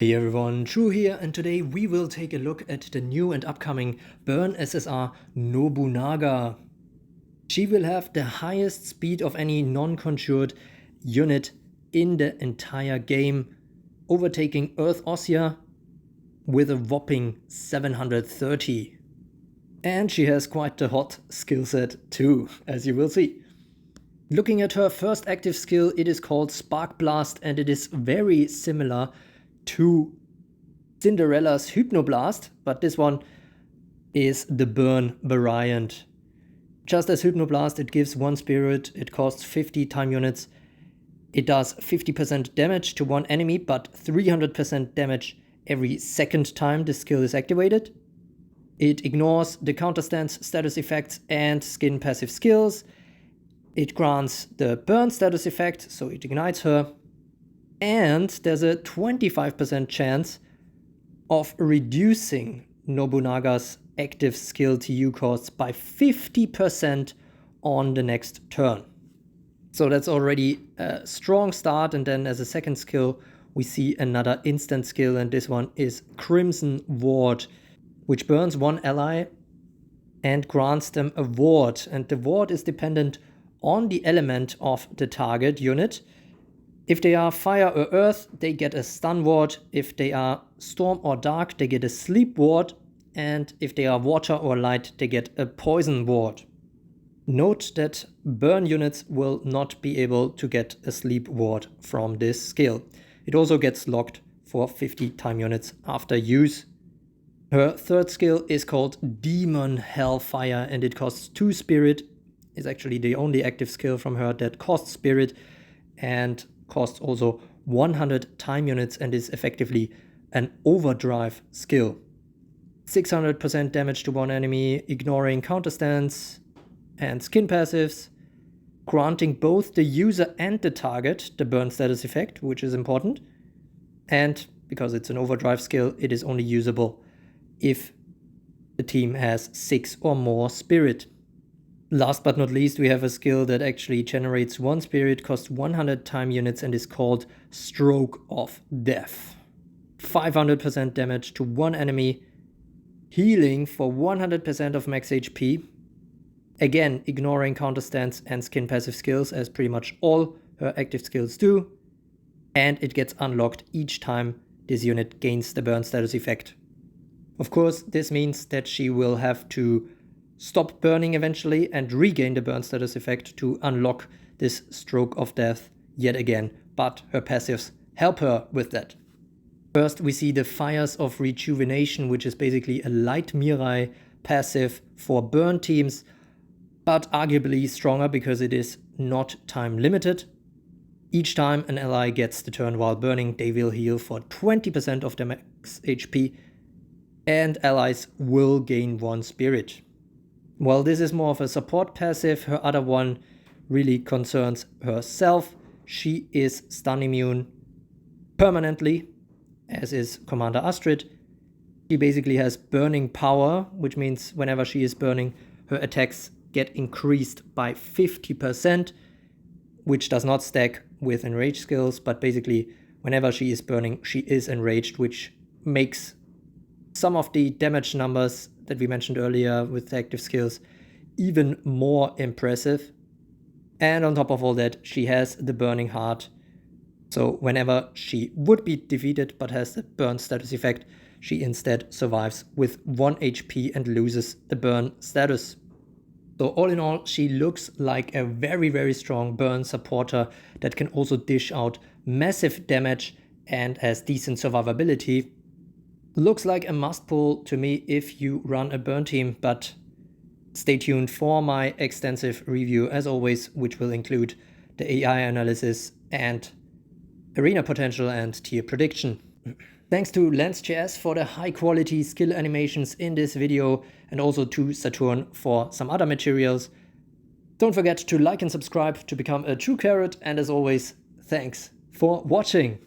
Hey everyone, True here, and today we will take a look at the new and upcoming Burn SSR Nobunaga. She will have the highest speed of any non-conjured unit in the entire game, overtaking Earth Ossia with a whopping 730. And she has quite the hot skill set too, as you will see. Looking at her first active skill, it is called Spark Blast, and it is very similar to Cinderella's Hypnoblast, but this one is the Burn variant. Just as Hypnoblast, it gives 1 spirit, it costs 50 time units, it does 50% damage to one enemy, but 300% damage every second time the skill is activated. It ignores the counterstance status effects and skin passive skills. It grants the burn status effect, so it ignites her. And there's a 25% chance of reducing Nobunaga's active skill TU costs by 50% on the next turn. So that's already a strong start, and then as a second skill we see another instant skill, and this one is Crimson Ward, which burns one ally and grants them a ward, and the ward is dependent on the element of the target unit. If they are fire or earth, they get a stun ward. If they are storm or dark, they get a sleep ward. And if they are water or light, they get a poison ward. Note that burn units will not be able to get a sleep ward from this skill. It also gets locked for 50 time units after use. Her third skill is called Demon Hellfire, and it costs 2 spirit. It's actually the only active skill from her that costs spirit, and costs also 100 time units, and is effectively an overdrive skill. 600% damage to one enemy, ignoring counterstance and skin passives, granting both the user and the target the burn status effect, which is important. And because it's an overdrive skill, it is only usable if the team has 6 or more spirit. Last but not least, we have a skill that actually generates 1 spirit, costs 100 time units, and is called Stroke of Death. 500% damage to one enemy, healing for 100% of max HP. Again, ignoring counterstance and skin passive skills, as pretty much all her active skills do. And it gets unlocked each time this unit gains the burn status effect. Of course, this means that she will have to stop burning eventually and regain the burn status effect to unlock this Stroke of Death yet again, but her passives help her with that. First, we see the Fires of Rejuvenation, which is basically a light Mirai passive for burn teams, but arguably stronger because it is not time limited. Each time an ally gets the turn while burning, they will heal for 20% of their max HP, and allies will gain 1 spirit. While this is more of a support passive, her other one really concerns herself. She is stun immune permanently, as is Commander Astrid. She basically has burning power, which means whenever she is burning, her attacks get increased by 50%, which does not stack with enraged skills, but basically whenever she is burning, she is enraged, which makes some of the damage numbers that we mentioned earlier with the active skills even more impressive. And on top of all that, she has the Burning Heart. So whenever she would be defeated but has the burn status effect, she instead survives with 1 HP and loses the burn status. So all in all, she looks like a very, very strong burn supporter that can also dish out massive damage and has decent survivability. Looks like a must pull to me if you run a burn team, but stay tuned for my extensive review as always, which will include the AI analysis and arena potential and tier prediction. Thanks to LensJS for the high quality skill animations in this video, and also to Saturn for some other materials. Don't forget to like and subscribe to become a true carrot, and as always, thanks for watching.